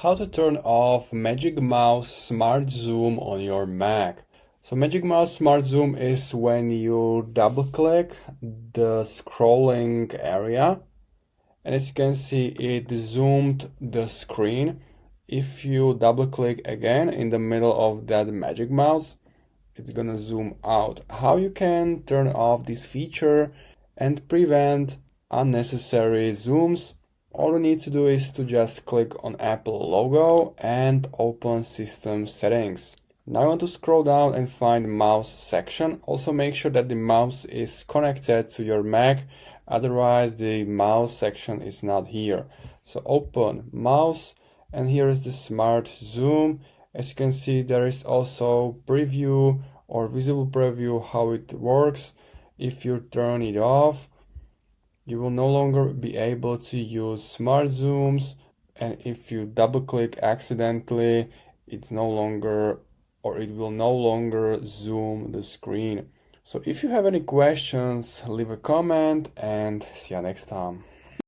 How to turn off Magic Mouse Smart Zoom on your Mac. So Magic Mouse Smart Zoom is when you double click the scrolling area, and as you can see it zoomed the screen. If you double click again in the middle of that Magic Mouse, it's gonna zoom out. How you can turn off this feature and prevent unnecessary zooms? All you need to do is to just click on Apple logo and open System Settings. Now I want to scroll down and find Mouse section. Also make sure that the mouse is connected to your Mac, otherwise the mouse section is not here. So open Mouse, and here is the Smart Zoom. As you can see, there is also preview or visible preview how it works. If you turn it off, you will no longer be able to use smart zooms, and if you double click accidentally, it will no longer zoom the screen. So if you have any questions, leave a comment and see you next time.